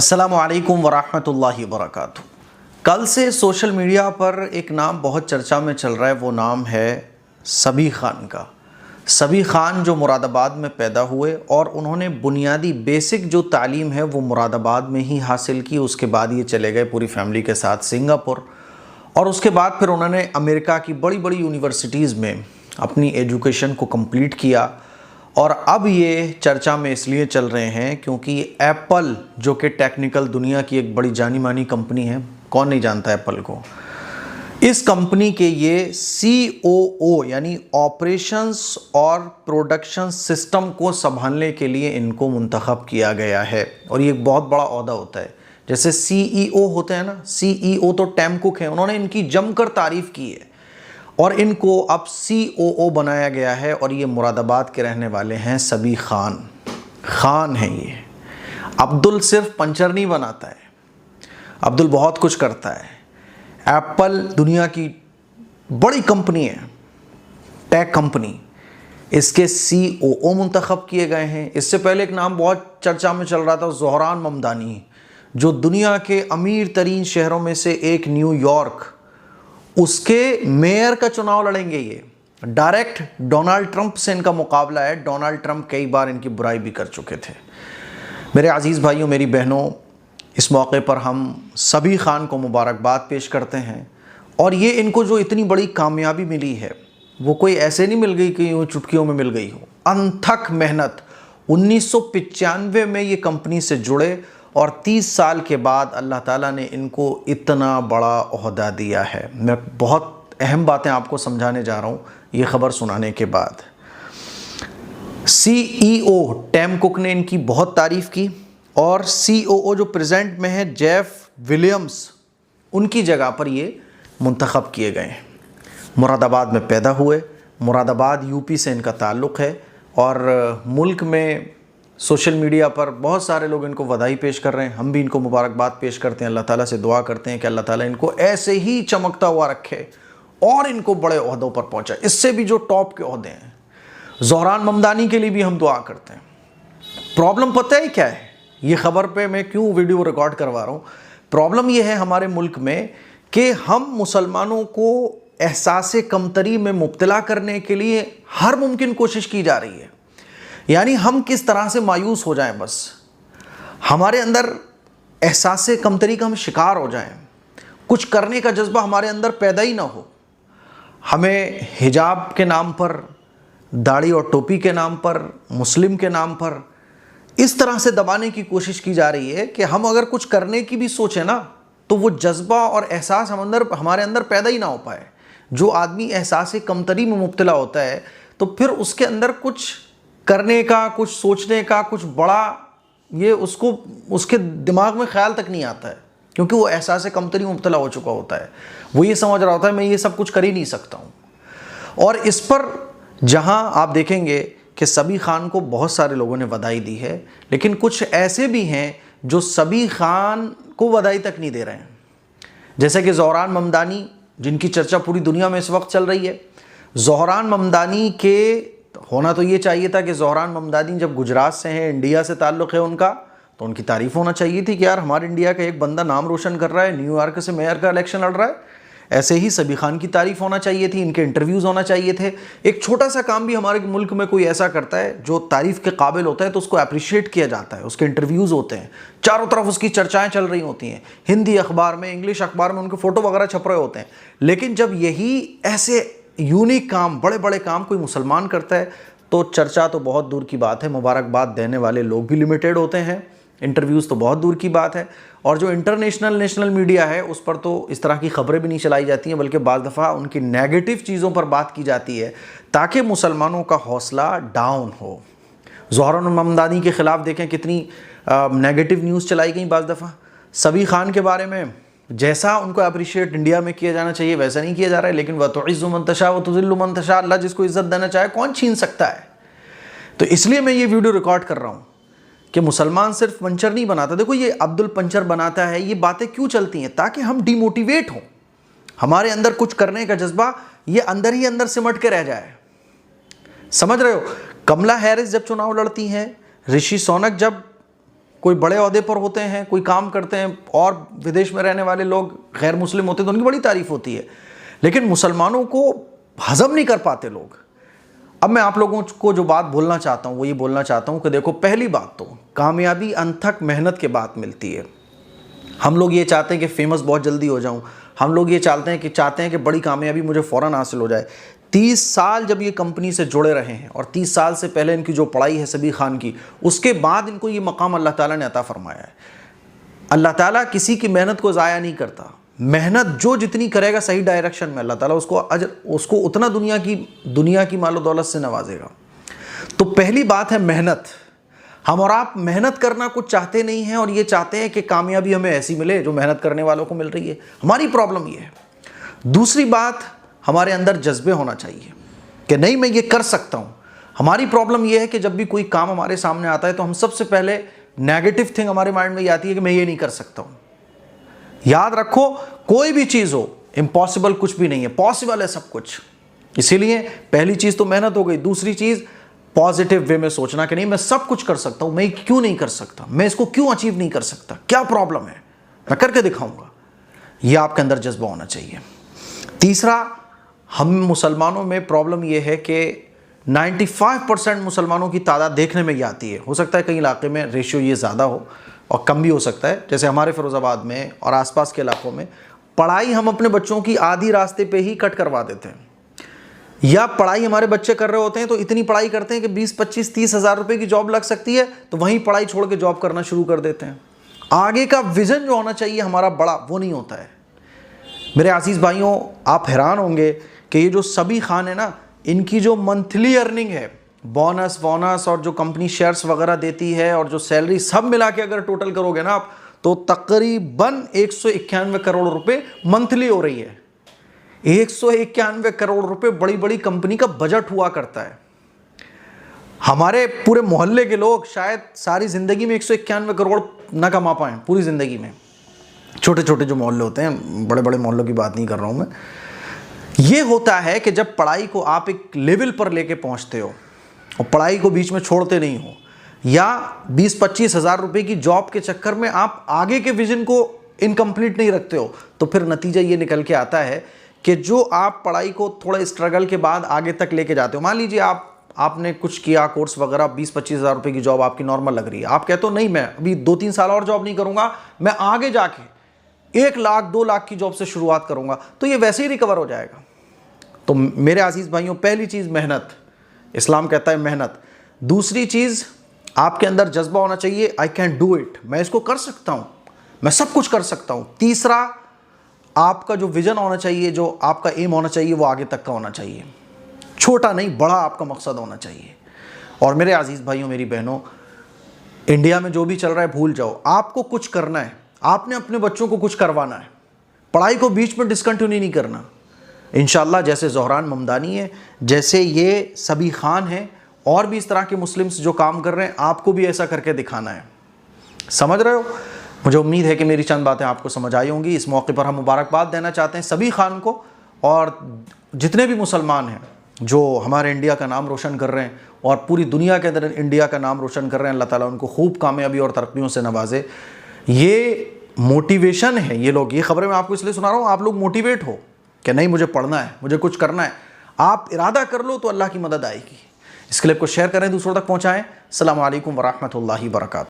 अस्सलामु अलैकुम वरहमतुल्लाहि वबरकातुहू। कल से सोशल मीडिया पर एक नाम बहुत चर्चा में चल रहा है, वो नाम है सबी खान का। सबी खान जो मुरादाबाद में पैदा हुए और उन्होंने बुनियादी बेसिक जो तालीम है वो मुरादाबाद में ही हासिल की। उसके बाद ये चले गए पूरी फैमिली के साथ सिंगापुर और उसके बाद फिर उन्होंने अमेरिका की बड़ी बड़ी यूनिवर्सिटीज़ में अपनी एजुकेशन को कंप्लीट किया। और अब ये चर्चा में इसलिए चल रहे हैं क्योंकि एप्पल जो कि टेक्निकल दुनिया की एक बड़ी जानी मानी कंपनी है, कौन नहीं जानता एप्पल को, इस कंपनी के ये COO यानी ऑपरेशंस और प्रोडक्शन सिस्टम को संभालने के लिए इनको मुंतखब किया गया है। और ये एक बहुत बड़ा ओहदा होता है, जैसे CEO होते हैं ना, CEO तो टिम कुक है, उन्होंने इनकी जमकर तारीफ की है और इनको अब COO बनाया गया है। और ये मुरादाबाद के रहने वाले हैं, सबी खान हैं ये। अब्दुल सिर्फ पंचर नहीं बनाता है, अब्दुल बहुत कुछ करता है। एप्पल दुनिया की बड़ी कंपनी है, टेक कंपनी, इसके COO मुंतखब किए गए हैं। इससे पहले एक नाम बहुत चर्चा में चल रहा था, ज़ोहरान ममदानी, जो दुनिया के अमीर तरीन शहरों में से एक न्यूयॉर्क, उसके मेयर का चुनाव लड़ेंगे। ये डायरेक्ट डोनाल्ड ट्रंप से इनका मुकाबला है। डोनाल्ड ट्रंप कई बार इनकी बुराई भी कर चुके थे। मेरे अजीज़ भाइयों, मेरी बहनों, इस मौके पर हम सबी खान को मुबारकबाद पेश करते हैं। और ये इनको जो इतनी बड़ी कामयाबी मिली है वो कोई ऐसे नहीं मिल गई कि यूँ चुटकियों में मिल गई हो। अनथक मेहनत, 1995 में ये कंपनी से जुड़े और 30 साल के बाद अल्लाह ताला ने इनको इतना बड़ा ओहदा दिया है। मैं बहुत अहम बातें आपको समझाने जा रहा हूँ ये ख़बर सुनाने के बाद। CEO टिम कुक ने इनकी बहुत तारीफ़ की और COO जो प्रेजेंट में है जेफ विलियम्स, उनकी जगह पर ये मुंतखब किए गए हैं। मुरादाबाद में पैदा हुए, मुरादाबाद UP से इनका ताल्लुक़ है और मुल्क में सोशल मीडिया पर बहुत सारे लोग इनको बधाई पेश कर रहे हैं। हम भी इनको मुबारकबाद पेश करते हैं, अल्लाह ताला से दुआ करते हैं कि अल्लाह ताला इनको ऐसे ही चमकता हुआ रखे और इनको बड़े ओहदों पर पहुंचाए, इससे भी जो टॉप के ओहदे हैं। ज़ोहरान ममदानी के लिए भी हम दुआ करते हैं। प्रॉब्लम पता है क्या है, ये ख़बर पे मैं क्यों वीडियो रिकॉर्ड करवा रहा हूँ। प्रॉब्लम ये है हमारे मुल्क में कि हम मुसलमानों को एहसास कमतरी में मुब्तला करने के लिए हर मुमकिन कोशिश की जा रही है। यानी हम किस तरह से मायूस हो जाएं, बस हमारे अंदर एहसास कमतरी का हम शिकार हो जाएं, कुछ करने का जज्बा हमारे अंदर पैदा ही ना हो। हमें हिजाब के नाम पर, दाढ़ी और टोपी के नाम पर, मुस्लिम के नाम पर इस तरह से दबाने की कोशिश की जा रही है कि हम अगर कुछ करने की भी सोचें ना तो वो जज्बा और एहसास हमारे अंदर पैदा ही ना हो पाए। जो आदमी एहसास कमतरी में मुब्तला होता है तो फिर उसके अंदर कुछ करने का, कुछ सोचने का, कुछ बड़ा, ये उसको उसके दिमाग में ख्याल तक नहीं आता है, क्योंकि वो एहसास कमतरी मुब्तला हो चुका होता है। वो ये समझ रहा होता है मैं ये सब कुछ कर ही नहीं सकता हूँ। और इस पर जहाँ आप देखेंगे कि सबी खान को बहुत सारे लोगों ने बधाई दी है, लेकिन कुछ ऐसे भी हैं जो सबी खान को बधाई तक नहीं दे रहे हैं, जैसे कि ज़ोहरान ममदानी, जिनकी चर्चा पूरी दुनिया में इस वक्त चल रही है। ज़ोहरान ममदानी के होना तो ये चाहिए था कि ज़ोहरान ममदानी जब गुजरात से हैं, इंडिया से ताल्लुक़ है उनका, तो उनकी तारीफ़ होना चाहिए थी कि यार हमारे इंडिया का एक बंदा नाम रोशन कर रहा है, न्यूयॉर्क से मेयर का इलेक्शन लड़ रहा है। ऐसे ही सबी खान की तारीफ़ होना चाहिए थी, इनके इंटरव्यूज़ होना चाहिए थे। एक छोटा सा काम भी हमारे मुल्क में कोई ऐसा करता है जो तारीफ़ के काबिल होता है तो उसको अप्रिशिएट किया जाता है, उसके इंटरव्यूज़ होते हैं, चारों तरफ उसकी चर्चाएँ चल रही होती हैं, हिंदी अखबार में, इंग्लिश अखबार में उनके फ़ोटो वगैरह छप रहे होते हैं। लेकिन जब यही ऐसे यूनिक काम, बड़े बड़े काम कोई मुसलमान करता है तो चर्चा तो बहुत दूर की बात है, मुबारकबाद देने वाले लोग भी लिमिटेड होते हैं, इंटरव्यूज़ तो बहुत दूर की बात है। और जो इंटरनेशनल नेशनल मीडिया है उस पर तो इस तरह की खबरें भी नहीं चलाई जाती हैं, बल्कि बाज़ दफ़ा उनकी नेगेटिव चीज़ों पर बात की जाती है ताकि मुसलमानों का हौसला डाउन हो। ज़ोहरान ममदानी के ख़िलाफ़ देखें कितनी नेगेटिव न्यूज़ चलाई गई बाज़ दफ़ा। सबी खान के बारे में जैसा उनको अप्रिशिएट इंडिया में किया जाना चाहिए वैसा नहीं किया जा रहा है, लेकिन वह तो इज़्ज़ु मन तशा व तुज़िल्लु मन तशा, अल्लाह जिसको इज़्ज़त देना चाहे कौन छीन सकता है। तो इसलिए मैं ये वीडियो रिकॉर्ड कर रहा हूँ कि मुसलमान सिर्फ पंचर नहीं बनाता। देखो ये अब्दुल पंचर बनाता है, ये बातें क्यों चलती हैं? ताकि हम डिमोटिवेट हों, हमारे अंदर कुछ करने का जज्बा ये अंदर ही अंदर सिमट के रह जाए। समझ रहे हो? कमला हैरिस जब चुनाव लड़ती हैं, ऋषि सोनक जब कोई बड़े ओहदे पर होते हैं, कोई काम करते हैं, और विदेश में रहने वाले लोग गैर मुस्लिम होते हैं तो उनकी बड़ी तारीफ होती है, लेकिन मुसलमानों को हजम नहीं कर पाते लोग। अब मैं आप लोगों को जो बात बोलना चाहता हूँ वो ये बोलना चाहता हूँ कि देखो, पहली बात तो कामयाबी अनथक मेहनत के बाद मिलती है। हम लोग ये चाहते हैं कि फेमस बहुत जल्दी हो जाऊँ, हम लोग ये चाहते हैं कि बड़ी कामयाबी मुझे फ़ौरन हासिल हो जाए। 30 साल जब ये कंपनी से जुड़े रहे हैं और 30 साल से पहले इनकी जो पढ़ाई है सबीह खान की, उसके बाद इनको ये मकाम अल्लाह ताला ने अता फरमाया है। अल्लाह ताला किसी की मेहनत को ज़ाया नहीं करता। मेहनत जो जितनी करेगा सही डायरेक्शन में, अल्लाह ताला उसको अजर, उसको उतना दुनिया की मालो दौलत से नवाजेगा। तो पहली बात है मेहनत। हम और आप मेहनत करना कुछ चाहते नहीं हैं और ये चाहते हैं कि कामयाबी हमें ऐसी मिले जो मेहनत करने वालों को मिल रही है। हमारी प्रॉब्लम ये है। दूसरी बात, हमारे अंदर जज्बे होना चाहिए कि नहीं, मैं ये कर सकता हूँ। हमारी प्रॉब्लम ये है कि जब भी कोई काम हमारे सामने आता है तो हम सबसे पहले नेगेटिव थिंग हमारे माइंड में आती है कि मैं ये नहीं कर सकता हूँ। याद रखो, कोई भी चीज़ हो, इम्पॉसिबल कुछ भी नहीं है, पॉसिबल है सब कुछ। इसीलिए पहली चीज़ तो मेहनत हो गई। दूसरी चीज़, पॉजिटिव वे में सोचना कि नहीं, मैं सब कुछ कर सकता हूँ, मैं क्यों नहीं कर सकता, मैं इसको क्यों अचीव नहीं कर सकता, क्या प्रॉब्लम है, मैं करके दिखाऊंगा। यह आपके अंदर जज्बा होना चाहिए। तीसरा, हम मुसलमानों में प्रॉब्लम यह है कि 95% मुसलमानों की तादाद देखने में ही आती है। हो सकता है कई इलाके में रेशियो ये ज़्यादा हो और कम भी हो सकता है। जैसे हमारे फ़िरोज़ाबाद में और आसपास के इलाकों में पढ़ाई हम अपने बच्चों की आधी रास्ते पे ही कट करवा देते हैं, या पढ़ाई हमारे बच्चे कर रहे होते हैं तो इतनी पढ़ाई करते हैं कि 20, 25, 30 हज़ार रुपये की जॉब लग सकती है, तो वहीं पढ़ाई छोड़ के जॉब करना शुरू कर देते हैं। आगे का विज़न जो होना चाहिए हमारा बड़ा, वो नहीं होता है। मेरे अजीज़ भाइयों, आप हैरान होंगे कि ये जो सबीह खान है ना, इनकी जो मंथली अर्निंग है, बोनस और जो कंपनी शेयर्स वगैरह देती है और जो सैलरी सब मिला के अगर टोटल करोगे ना आप, तो तकरीबन 191 करोड़ रुपए मंथली हो रही है। 191 करोड़ रुपए बड़ी बड़ी कंपनी का बजट हुआ करता है। हमारे पूरे मोहल्ले के लोग शायद सारी ज़िंदगी में 191 करोड़ ना कमा पाएँ, पूरी ज़िंदगी में। छोटे छोटे जो मोहल्ले होते हैं, बड़े बड़े मोहल्लों की बात नहीं कर रहा हूँ मैं। ये होता है कि जब पढ़ाई को आप एक लेवल पर लेके पहुँचते हो और पढ़ाई को बीच में छोड़ते नहीं हो, या 20-25 हज़ार रुपये की जॉब के चक्कर में आप आगे के विजन को इनकम्प्लीट नहीं रखते हो, तो फिर नतीजा ये निकल के आता है कि जो आप पढ़ाई को थोड़ा स्ट्रगल के बाद आगे तक लेके जाते हो। मान लीजिए आपने कुछ किया कोर्स वगैरह, 20-25 हज़ार रुपये की जॉब आपकी नॉर्मल लग रही है। आप कहते हो नहीं, मैं अभी 2-3 साल और जॉब नहीं करूँगा, मैं आगे जाके 1 लाख 2 लाख की जॉब से शुरुआत करूँगा, तो ये वैसे ही रिकवर हो जाएगा। तो मेरे अजीज़ भाइयों, पहली चीज़ मेहनत, इस्लाम कहता है मेहनत। दूसरी चीज़, आपके अंदर जज्बा होना चाहिए, आई कैन डू इट, मैं इसको कर सकता हूँ, मैं सब कुछ कर सकता हूँ। तीसरा, आपका जो विज़न होना चाहिए, जो आपका एम होना चाहिए, वो आगे तक का होना चाहिए, छोटा नहीं बड़ा आपका मकसद होना चाहिए। और मेरे अजीज़ भाइयों, मेरी बहनों, इंडिया में जो भी चल रहा है भूल जाओ, आपको कुछ करना है, आपने अपने बच्चों को कुछ करवाना है, पढ़ाई को बीच में डिसकंटिन्यू नहीं करना। इंशाअल्लाह जैसे ज़ोहरान ममदानी है, जैसे ये सबीह खान है, और भी इस तरह के मुस्लिम्स जो काम कर रहे हैं, आपको भी ऐसा करके दिखाना है। समझ रहे हो? मुझे उम्मीद है कि मेरी चंद बातें आपको समझ आई होंगी। इस मौके पर हम मुबारकबाद देना चाहते हैं सबीह खान को और जितने भी मुसलमान हैं जो हमारे इंडिया का नाम रोशन कर रहे हैं और पूरी दुनिया के अंदर इंडिया का नाम रोशन कर रहे हैं। अल्लाह ताला उनको खूब कामयाबी और तरक्कियों से नवाजे। ये मोटिवेशन है, ये लोग, ये खबरें मैं आपको इसलिए सुना रहा हूँ, आप लोग मोटिवेट हो कि नहीं मुझे पढ़ना है, मुझे कुछ करना है। आप इरादा कर लो तो अल्लाह की मदद आएगी। इस क्लिप को शेयर करें, दूसरों तक पहुँचाएँ। अस्सलामु अलैकुम वरहमतुल्लाहि वबरकातुहू।